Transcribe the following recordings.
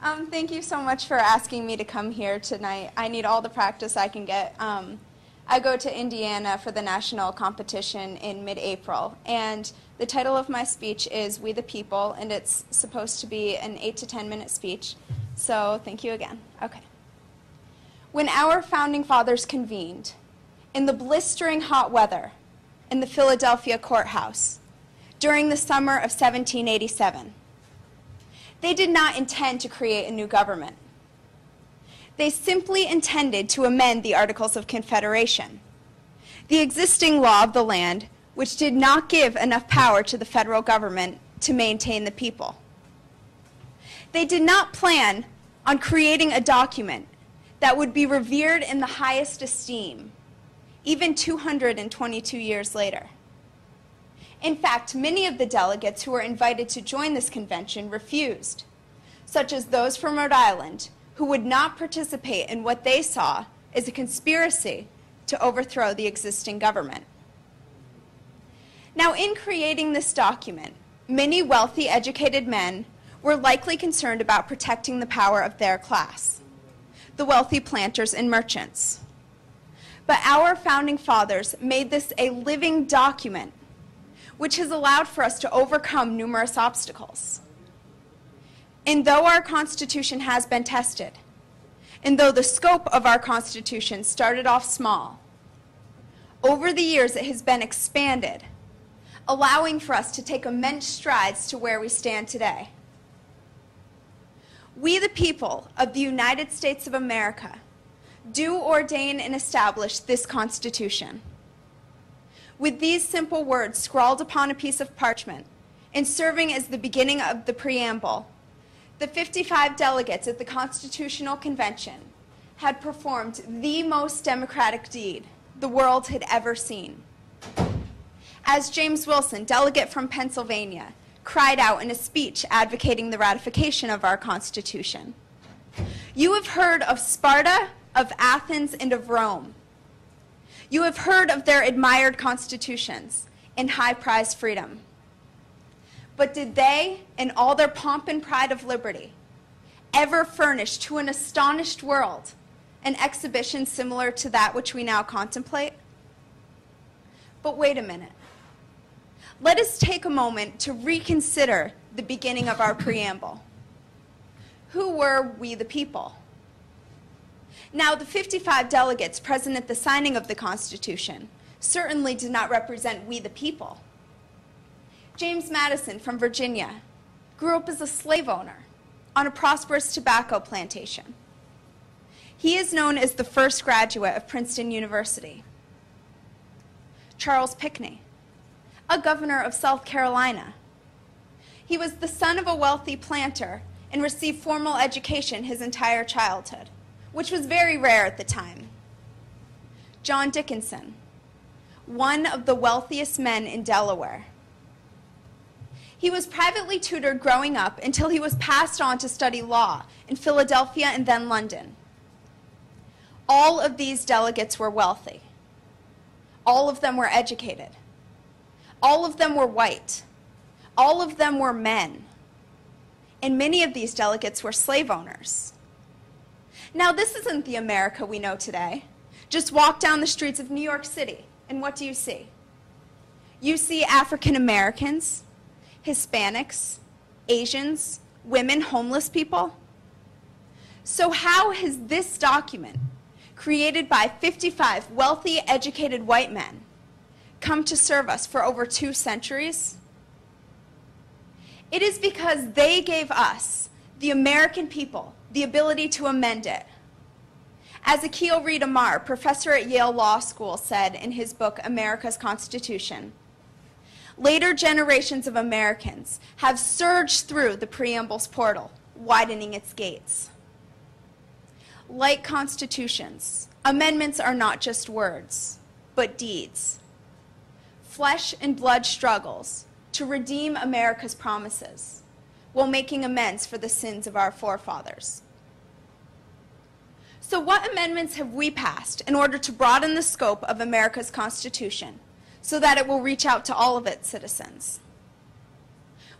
Thank you so much for asking me to come here tonight. I need all the practice I can get. I go to Indiana for the national competition in mid-April, and the title of my speech is We the People, and it's supposed to be an 8 to 10 minute speech. So thank you again. Okay. When our founding fathers convened in the blistering hot weather in the Philadelphia courthouse during the summer of 1787, they did not intend to create a new government. They simply intended to amend the Articles of Confederation, the existing law of the land, which did not give enough power to the federal government to maintain the people. They did not plan on creating a document that would be revered in the highest esteem, even 222 years later. In fact, many of the delegates who were invited to join this convention refused, such as those from Rhode Island, who would not participate in what they saw as a conspiracy to overthrow the existing government. Now, in creating this document, many wealthy, educated men were likely concerned about protecting the power of their class, the wealthy planters and merchants. But our founding fathers made this a living document, which has allowed for us to overcome numerous obstacles. And though our Constitution has been tested, and though the scope of our Constitution started off small, over the years it has been expanded, allowing for us to take immense strides to where we stand today. We, the people of the United States of America, do ordain and establish this Constitution. With these simple words scrawled upon a piece of parchment and serving as the beginning of the preamble, the 55 delegates at the Constitutional Convention had performed the most democratic deed the world had ever seen. As James Wilson, delegate from Pennsylvania, cried out in a speech advocating the ratification of our Constitution, "You have heard of Sparta, of Athens, and of Rome. You have heard of their admired constitutions and high-prized freedom. But did they, in all their pomp and pride of liberty, ever furnish to an astonished world an exhibition similar to that which we now contemplate?" But wait a minute. Let us take a moment to reconsider the beginning of our preamble. Who were we the people? Now, the 55 delegates present at the signing of the Constitution certainly did not represent we the people. James Madison from Virginia grew up as a slave owner on a prosperous tobacco plantation. He is known as the first graduate of Princeton University. Charles Pinckney, a governor of South Carolina. He was the son of a wealthy planter and received formal education his entire childhood, which was very rare at the time. John Dickinson, one of the wealthiest men in Delaware. He was privately tutored growing up until he was passed on to study law in Philadelphia and then London. All of these delegates were wealthy. All of them were educated. All of them were white. All of them were men. And many of these delegates were slave owners. Now, this isn't the America we know today. Just walk down the streets of New York City, and what do you see? You see African Americans, Hispanics, Asians, women, homeless people. So how has this document, created by 55 wealthy, educated white men, come to serve us for over 2 centuries? It is because they gave us, the American people, the ability to amend it. As Akil Reed Amar, professor at Yale Law School, said in his book, America's Constitution, later generations of Americans have surged through the preamble's portal, widening its gates. Like constitutions, amendments are not just words, but deeds. Flesh and blood struggles to redeem America's promises while making amends for the sins of our forefathers. So what amendments have we passed in order to broaden the scope of America's Constitution so that it will reach out to all of its citizens?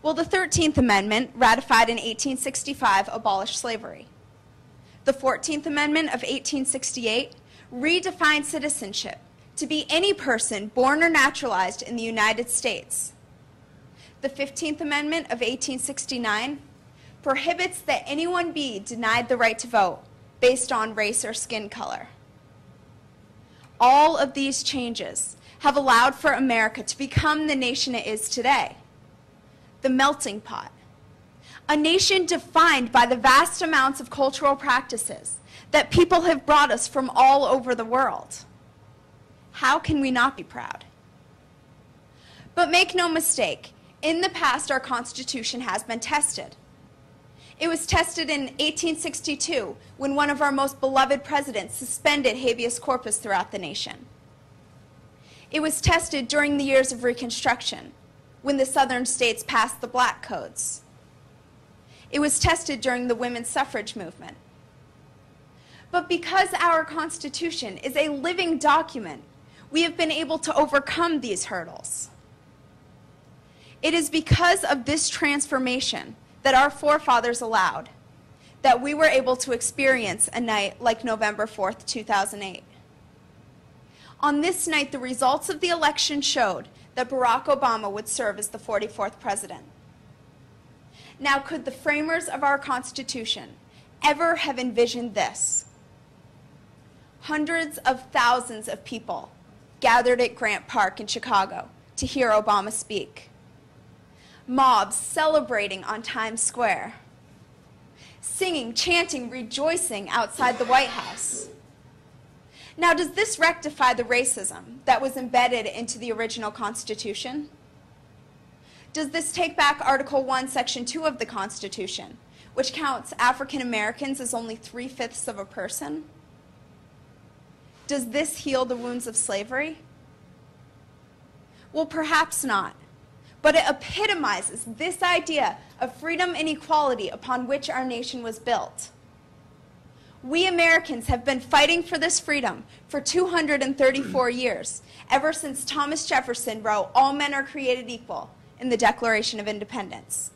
Well, the 13th Amendment, ratified in 1865, abolished slavery. The 14th Amendment of 1868 redefined citizenship to be any person born or naturalized in the United States. The 15th Amendment of 1869 prohibits that anyone be denied the right to vote based on race or skin color. All of these changes have allowed for America to become the nation it is today, the melting pot, a nation defined by the vast amounts of cultural practices that people have brought us from all over the world. How can we not be proud? But make no mistake, in the past our Constitution has been tested. It was tested in 1862 when one of our most beloved presidents suspended habeas corpus throughout the nation. It was tested during the years of Reconstruction when the southern states passed the black codes. It was tested during the women's suffrage movement. But because our Constitution is a living document, we have been able to overcome these hurdles. It is because of this transformation that our forefathers allowed that we were able to experience a night like November 4th, 2008. On this night, the results of the election showed that Barack Obama would serve as the 44th president. Now, could the framers of our Constitution ever have envisioned this? Hundreds of thousands of people gathered at Grant Park in Chicago to hear Obama speak. Mobs celebrating on Times Square. Singing, chanting, rejoicing outside the White House. Now, does this rectify the racism that was embedded into the original Constitution? Does this take back Article 1, Section 2 of the Constitution, which counts African Americans as only 3/5 of a person? Does this heal the wounds of slavery? Well, perhaps not, but it epitomizes this idea of freedom and equality upon which our nation was built. We Americans have been fighting for this freedom for 234 years, ever since Thomas Jefferson wrote, "All men are created equal," in the Declaration of Independence.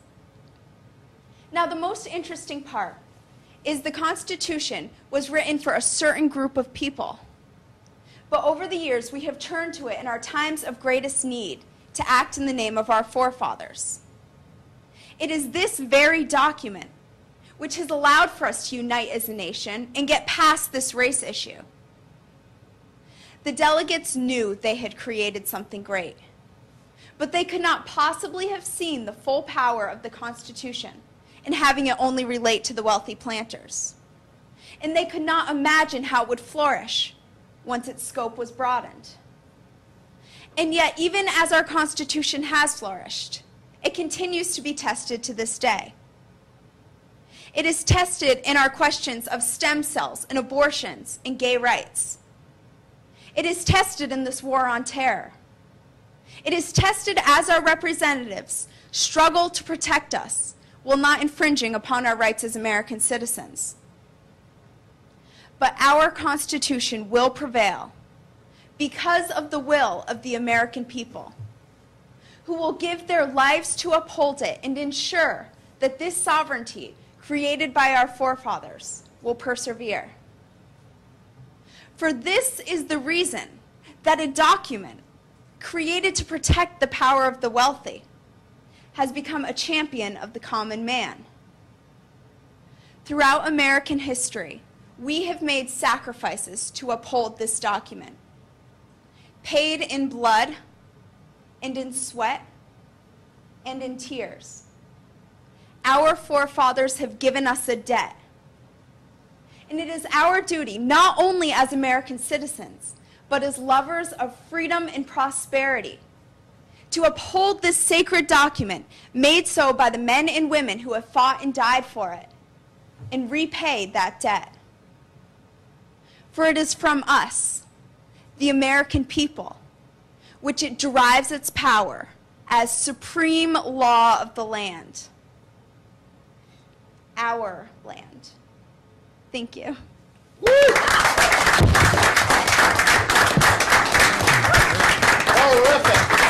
Now, the most interesting part is the Constitution was written for a certain group of people. But over the years, we have turned to it in our times of greatest need to act in the name of our forefathers. It is this very document which has allowed for us to unite as a nation and get past this race issue. The delegates knew they had created something great, but they could not possibly have seen the full power of the Constitution and having it only relate to the wealthy planters. And they could not imagine how it would flourish once its scope was broadened. And yet, even as our Constitution has flourished, it continues to be tested to this day. It is tested in our questions of stem cells and abortions and gay rights. It is tested in this war on terror. It is tested as our representatives struggle to protect us while not infringing upon our rights as American citizens. But our Constitution will prevail because of the will of the American people, who will give their lives to uphold it and ensure that this sovereignty created by our forefathers will persevere. For this is the reason that a document created to protect the power of the wealthy has become a champion of the common man. Throughout American history, we have made sacrifices to uphold this document, paid in blood and in sweat and in tears. Our forefathers have given us a debt. And it is our duty, not only as American citizens, but as lovers of freedom and prosperity, to uphold this sacred document made so by the men and women who have fought and died for it, and repay that debt. For it is from us, the American people, which it derives its power as supreme law of the land. Our land. Thank you. Terrific.